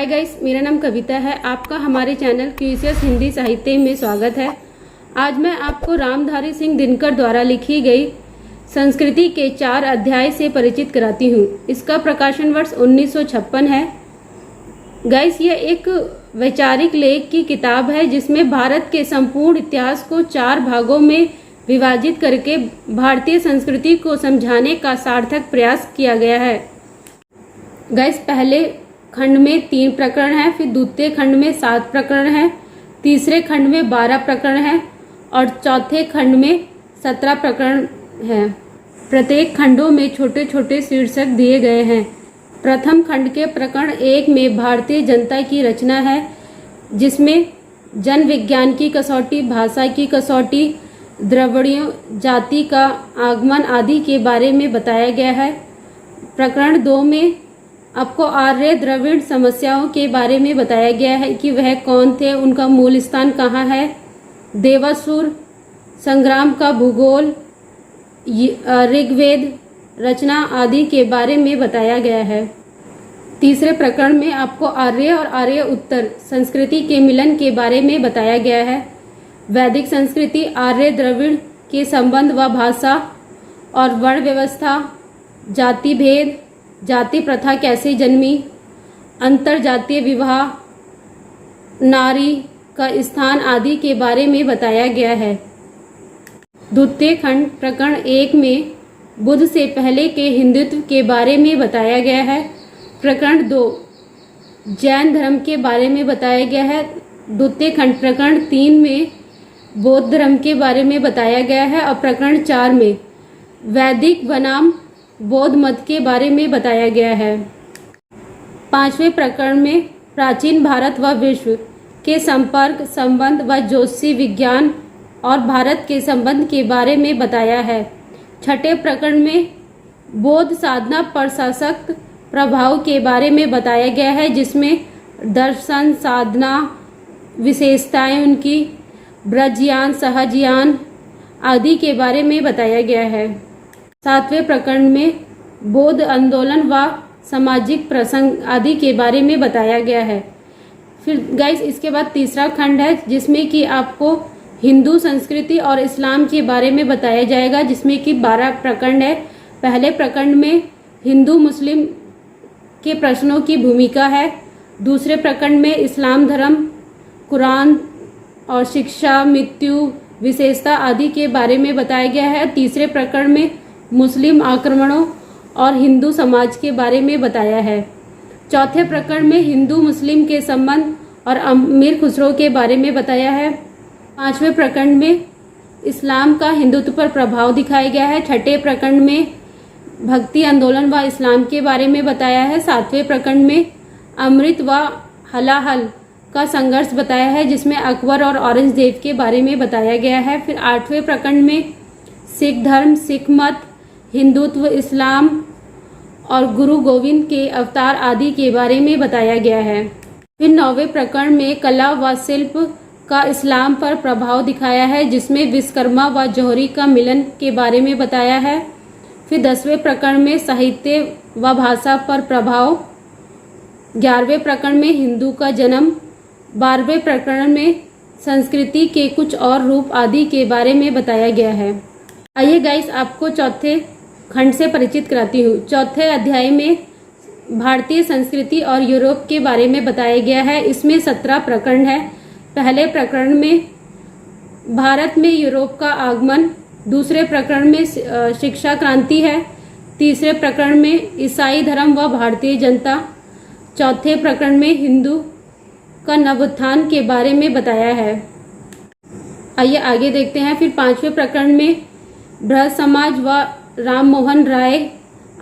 Hi guys, मेरा नाम कविता है। आपका हमारे चैनल क्यूसियस हिंदी साहित्य में स्वागत है। आज मैं आपको रामधारी सिंह दिनकर द्वारा लिखी गई संस्कृति के 4 अध्याय से परिचित कराती हूँ। इसका प्रकाशन वर्ष 1956 है। गाइस, ये एक वैचारिक लेख की किताब है जिसमें भारत के संपूर्ण इतिहास को 4 भागों में विभाजित करके भारतीय संस्कृति को समझाने का सार्थक प्रयास किया गया है। गाइस, पहले खंड में 3 प्रकरण हैं, फिर द्वितीय खंड में 7 प्रकरण हैं, तीसरे खंड में 12 प्रकरण हैं और चौथे खंड में 17 प्रकरण हैं। प्रत्येक खंडों में छोटे छोटे शीर्षक दिए गए हैं। प्रथम खंड के प्रकरण 1 में भारतीय जनता की रचना है, जिसमें जन विज्ञान की कसौटी, भाषा की कसौटी, द्रविड़ीय जाति का आगमन आदि के बारे में बताया गया है। प्रकरण 2 में आपको आर्य द्रविड़ समस्याओं के बारे में बताया गया है कि वह कौन थे, उनका मूल स्थान कहाँ है, देवासुर संग्राम का भूगोल, ऋग्वेद रचना आदि के बारे में बताया गया है। तीसरे प्रकरण में आपको आर्य और आर्य उत्तर संस्कृति के मिलन के बारे में बताया गया है। वैदिक संस्कृति, आर्य द्रविड़ के संबंध व भाषा और वर्ण व्यवस्था, जाति भेद, जाति प्रथा कैसे जन्मी, अंतरजातीय विवाह, नारी का स्थान आदि के बारे में बताया गया है। द्वितीय खंड प्रकरण 1 में बुद्ध से पहले के हिंदुत्व के बारे में बताया गया है। प्रकरण 2 जैन धर्म के बारे में बताया गया है। द्वितीय खंड प्रकरण 3 में बौद्ध धर्म के बारे में बताया गया है और प्रकरण 4 में वैदिक बनाम बौद्ध मत के बारे में बताया गया है। 5वें प्रकरण में प्राचीन भारत व विश्व के संपर्क, संबंध व ज्योतिषी विज्ञान और भारत के संबंध के बारे में बताया है। 6ठे प्रकरण में बौद्ध साधना पर सशक्त प्रभाव के बारे में बताया गया है, जिसमें दर्शन, साधना, विशेषताएं उनकी, ब्रजयान, सहजयान आदि के बारे में बताया गया है। 7वें प्रकरण में बौद्ध आंदोलन व सामाजिक प्रसंग आदि के बारे में बताया गया है। फिर गाइस, इसके बाद तीसरा खंड है जिसमें कि आपको हिंदू संस्कृति और इस्लाम के बारे में बताया जाएगा, जिसमें कि 12 प्रकरण है। पहले प्रकरण में हिंदू मुस्लिम के प्रश्नों की भूमिका है। दूसरे प्रकरण में इस्लाम धर्म, कुरान और शिक्षा, मृत्यु, विशेषता आदि के बारे में बताया गया है। तीसरे प्रकरण में मुस्लिम आक्रमणों और हिंदू समाज के बारे में बताया है। चौथे प्रकरण में हिंदू मुस्लिम के संबंध और अमीर खुसरो के बारे में बताया है। 5वें प्रकरण में इस्लाम का हिंदुत्व पर प्रभाव दिखाया गया है। 6ठे प्रकरण में भक्ति आंदोलन व इस्लाम के बारे में बताया है। 7वें प्रकरण में अमृत व हलाहल का संघर्ष बताया है, जिसमें अकबर और औरंगजेब के बारे में बताया गया है। फिर 8वें प्रकरण में सिख धर्म, सिख मत, हिंदुत्व, इस्लाम और गुरु गोविंद के अवतार आदि के बारे में बताया गया है। फिर 9वें प्रकरण में कला व शिल्प का इस्लाम पर प्रभाव दिखाया है, जिसमें विश्वकर्मा व जौहरी का मिलन के बारे में बताया है। फिर 10वें प्रकरण में साहित्य व भाषा पर प्रभाव, 11वें प्रकरण में हिंदू का जन्म, 12वें प्रकरण में संस्कृति के कुछ और रूप आदि के बारे में बताया गया है। आइए गाइस, आपको चौथे खंड से परिचित कराती हूँ। चौथे अध्याय में भारतीय संस्कृति और यूरोप के बारे में बताया गया है। इसमें 17 प्रकरण है। पहले प्रकरण में भारत में यूरोप का आगमन, दूसरे प्रकरण में शिक्षा क्रांति है, तीसरे प्रकरण में ईसाई धर्म व भारतीय जनता, चौथे प्रकरण में हिंदू का नवोत्थान के बारे में बताया है। आइए आगे देखते हैं। फिर 5वें प्रकरण में बृहद समाज व राम मोहन राय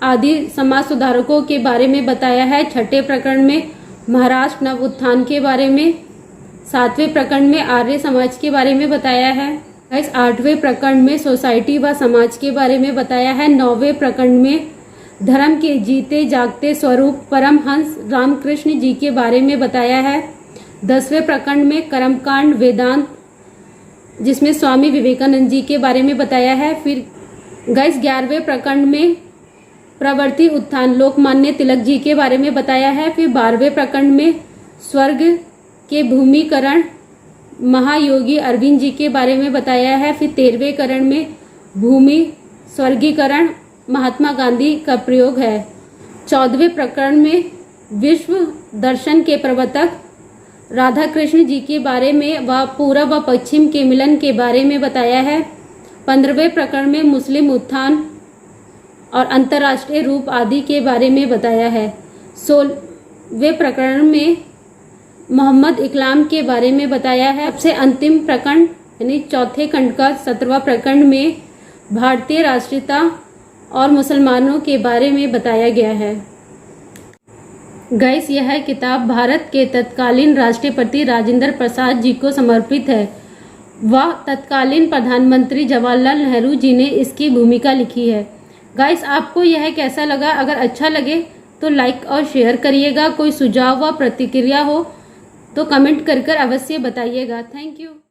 आदि समाज सुधारकों के बारे में बताया है। 6ठे प्रकरण में महाराष्ट्र नव उत्थान के बारे में, 7वें प्रकरण में आर्य समाज के बारे में बताया है। 8वें प्रकरण में सोसाइटी व समाज के बारे में बताया है। 9वें प्रकरण में धर्म के जीते जागते स्वरूप परमहंस रामकृष्ण जी के बारे में बताया है। 10वें प्रकरण में कर्मकांड वेदांत, जिसमें स्वामी विवेकानंद जी के बारे में बताया है। फिर गाइस, 11वें प्रकरण में प्रवर्ती उत्थान लोकमान्य तिलक जी के बारे में बताया है। फिर 12वें प्रकरण में स्वर्ग के भूमिकरण महायोगी अरविंद जी के बारे में बताया है। फिर 13वें करण में भूमि स्वर्गीकरण महात्मा गांधी का प्रयोग है। 14वें प्रकरण में विश्व दर्शन के प्रवर्तक राधा कृष्ण जी के बारे में व पूर्व व पश्चिम के मिलन के बारे में बताया है। 15वें प्रकरण में मुस्लिम उत्थान और अंतर्राष्ट्रीय रूप आदि के बारे में बताया है। 16वें प्रकरण में मोहम्मद इकलाम के बारे में बताया है। सबसे अंतिम प्रकरण यानी चौथे खंड का 17वां प्रकरण में भारतीय राष्ट्रीयता और मुसलमानों के बारे में बताया गया है। गाइस, यह किताब भारत के तत्कालीन राष्ट्रपति राजेंद्र प्रसाद जी को समर्पित है। वह तत्कालीन प्रधानमंत्री जवाहरलाल नेहरू जी ने इसकी भूमिका लिखी है। गाइस, आपको यह कैसा लगा? अगर अच्छा लगे तो लाइक और शेयर करिएगा। कोई सुझाव व प्रतिक्रिया हो तो कमेंट कर अवश्य बताइएगा। Thank you.